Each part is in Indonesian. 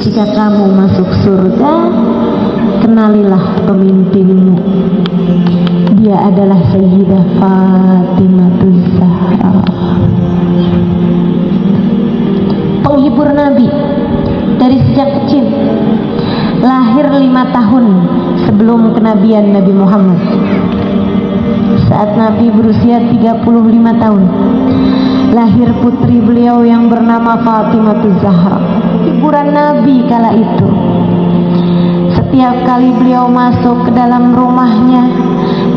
Jika kamu masuk surga, kenalilah pemimpinmu. Dia adalah Sayyidah Fatimah Zahra, penghibur Nabi dari sejak kecil. Lahir 5 tahun sebelum kenabian Nabi Muhammad. Saat Nabi berusia 35 tahun, lahir putri beliau yang bernama Fatimah Zahra, hiburan Nabi kala itu. Setiap kali beliau masuk ke dalam rumahnya,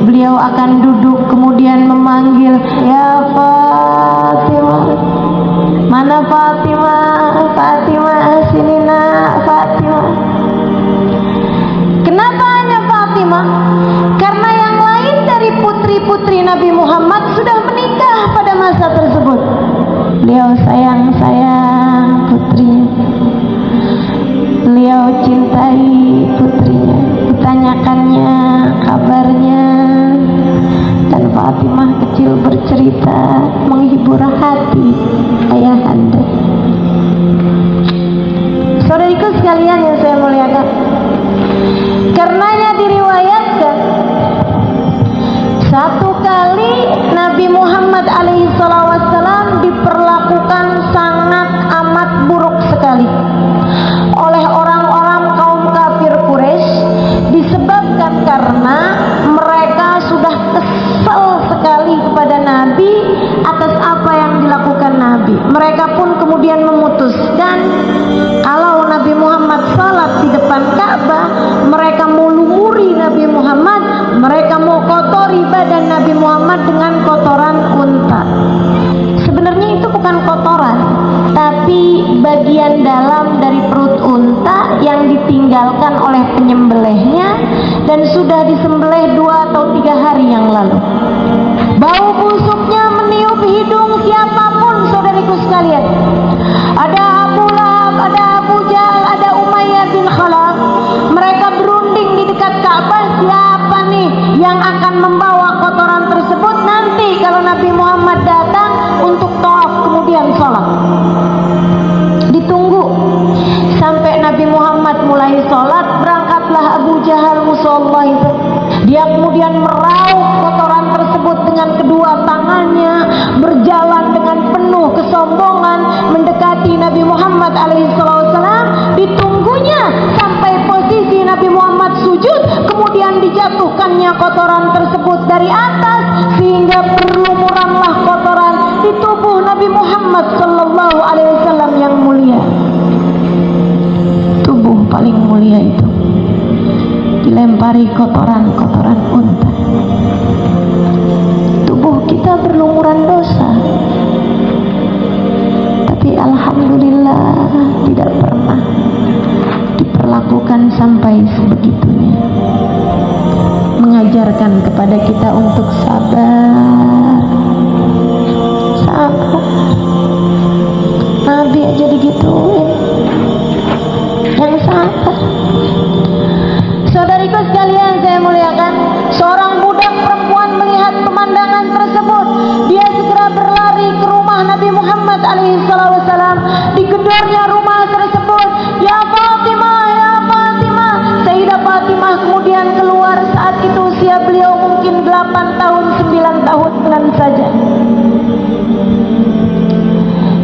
beliau akan duduk kemudian memanggil, "Ya Fatimah, mana Fatimah? Fatimah, sini nak, Fatimah." Kenapa hanya Fatimah? Karena yang lain dari putri-putri Nabi Muhammad sudah menikah pada masa tersebut. Beliau sayang-sayang putrinya, beliau cintai putrinya, ditanyakannya kabarnya, dan Fatimah kecil bercerita menghibur hati ayahanda. Saudariku sekalian yang saya muliakan, karenanya diriwayatkan satu kali Nabi Muhammad alaihissalam diperlakukan sangat amat buruk sekali oleh orang-orang kaum kafir Quraisy, disebabkan karena mereka sudah kesal sekali kepada Nabi atas apa yang dilakukan Nabi. Mereka pun kemudian memutuskan kalau Nabi Muhammad salat di depan Ka'bah, mereka mau lumuri Nabi Muhammad, mereka mau kotori badan Nabi Muhammad dengan kotoran unta. Sebenarnya itu bukan kotoran, tapi bagian dalam dari perut unta yang ditinggalkan oleh penyembelihnya dan sudah disembelih 2 atau 3 hari yang lalu. Bau busuknya meniup hidung siapapun, saudariku sekalian. Ada Abu Lahab, ada Abu Jahal, ada Umayyah bin Khalaf. Mereka berunding di dekat Ka'bah, siapa nih yang akan membawa kotoran tersebut nanti kalau Nabi Muhammad datang untuk tawaf kemudian sholat. Ditunggu sampai Nabi Muhammad mulai sholat, berangkatlah Abu Jahal musollah itu. Dia kemudian meraup kotoran tersebut dengan kedua tangannya, berjalan dengan penuh kesombongan mendekati Nabi Muhammad alaihissalam. Ditunggunya sampai posisi Nabi Muhammad sujud, kemudian dijatuhkannya kotoran tersebut dari atas sehingga berlumuranlah kotoran di tubuh Nabi Muhammad sallallahu alaihi wasallam yang mulia. Tubuh paling mulia itu dilempari kotoran-kotoran unta. Tubuh kita berlumuran dosa, tapi alhamdulillah tidak pernah diperlakukan sampai sebegitunya. Mengajarkan kepada kita untuk sabar. Sabar. Nabi aja digituin, yang sabar. Saudariku sekalian saya muliakan, seorang budak perempuan melihat pemandangan tersebut, dia segera berlari ke rumah Nabi Muhammad alaihissalam. Digedornya rumah tersebut, "Ya Fatimah, ya Fatimah." Sayyidah Fatimah kemudian keluar. Saat itu usia beliau mungkin 8 tahun, 9 tahunan saja.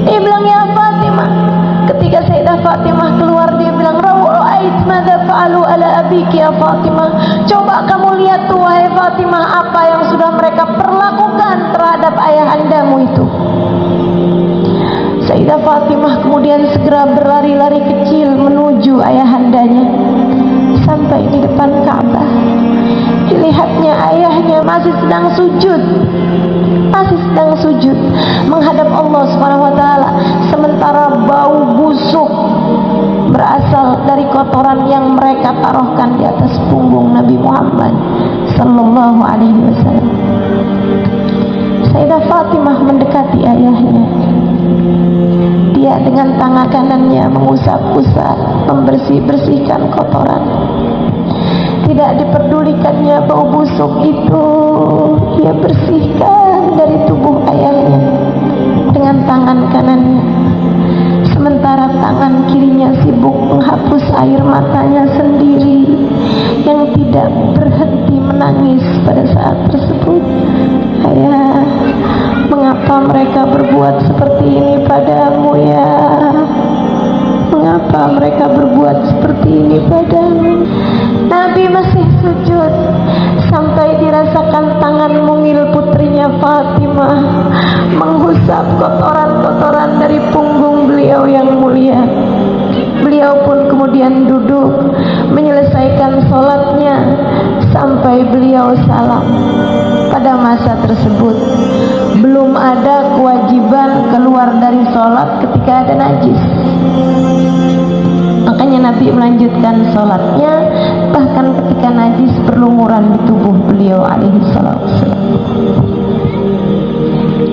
Dia bilang, "Ya Fatimah." Ketika Sayyidah Fatimah keluar, dia bilang, "Ra'ait madza fa'alu ala abiki ya Fatimah." Coba kamu lihat tuh wahai Fatimah, apa yang sudah mereka perlakukan terhadap ayahandamu itu. Sayyidah Fatimah kemudian segera berlari-lari kecil menuju ayahandanya. Sampai di depan Ka'bah, dilihatnya ayahnya masih sedang sujud, menghadap Allah Subhanahu wa taala, sementara bau busuk berasal dari kotoran yang mereka taruhkan di atas punggung Nabi Muhammad sallallahu alaihi wasallam. Sayyidah Fatimah mendekati ayahnya. Dia dengan tangan kanannya mengusap-usap, membersih-bersihkan kotoran. Tidak diperdulikannya bau busuk itu, dia bersihkan dari tubuh ayahnya dengan tangan kanannya. Sementara sementara tangan kirinya sibuk menghapus air matanya sendiri yang tidak berhenti menangis pada saat tersebut. Ayah, mengapa mereka berbuat seperti ini padamu ya? Mengapa mereka berbuat seperti ini padamu? Nabi masih sujud sampai dirasakan tangan mungil putrinya Fatimah menghusap kotoran-kotoran dari punggung beliau yang mulia. Beliau pun kemudian duduk menyelesaikan sholatnya sampai beliau salam. Pada masa tersebut belum ada kewajiban keluar dari sholat ketika ada najis. Makanya Nabi melanjutkan sholatnya bahkan ketika najis berlumuran di tubuh beliau alaihi salatu wassalam.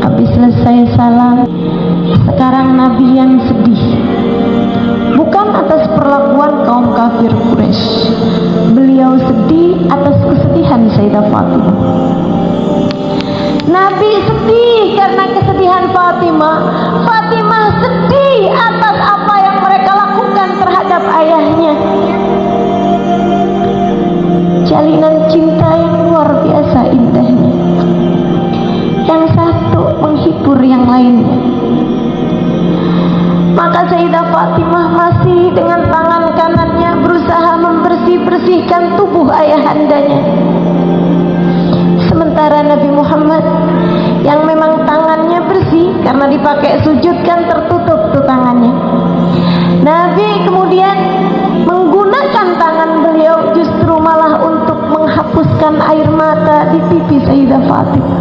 Habis selesai salam, sekarang Nabi yang sedih, bukan atas perlakuan kaum kafir Quraisy. Beliau sedih atas kesedihan Sayyidah Fatimah. Nabi sedih karena kesedihan Fatimah. Fatimah sedih atas apa yang mereka lakukan terhadap ayahnya. Jalinan cinta yang luar biasa indahnya. Yang satu menghibur yang lainnya. Maka Sayyidah Fatimah masih dengan tangan kanannya berusaha membersih-bersihkan tubuh ayahandanya. Sementara Nabi Muhammad yang memang tangannya bersih karena dipakai sujud kan tertutup tuh tangannya. Nabi kemudian menggunakan tangan beliau justru malah untuk menghapuskan air mata di pipi Sayyidah Fatimah.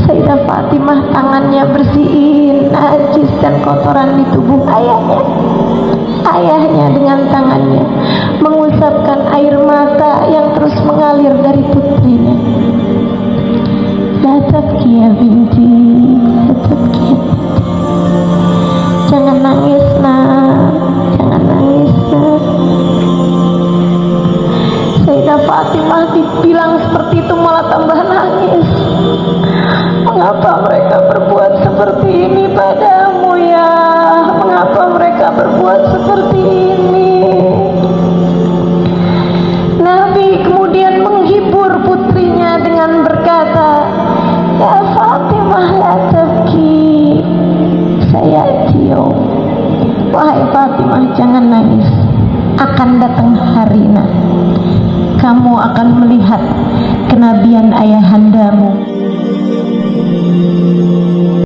Sayyidah Fatimah tangannya bersihin najis dan kotoran di tubuh ayahnya. Ayahnya dengan tangannya mengusapkan air mata yang terus mengalir dari putrinya. La tabki ya binti, la tabki ya binti. Jangan nangis nak, jangan nangis nak. Sayyidah Fatimah dibilang seperti itu malah tambah nangis. Mengapa mereka berbuat seperti ini padamu ya? Mengapa mereka berbuat seperti ini? Nabi kemudian menghibur putrinya dengan berkata, ya Fatimah la tabki, saya cium. Wahai Fatimah, jangan nangis. Akan datang hari kamu akan melihat kenabian ayahandamu.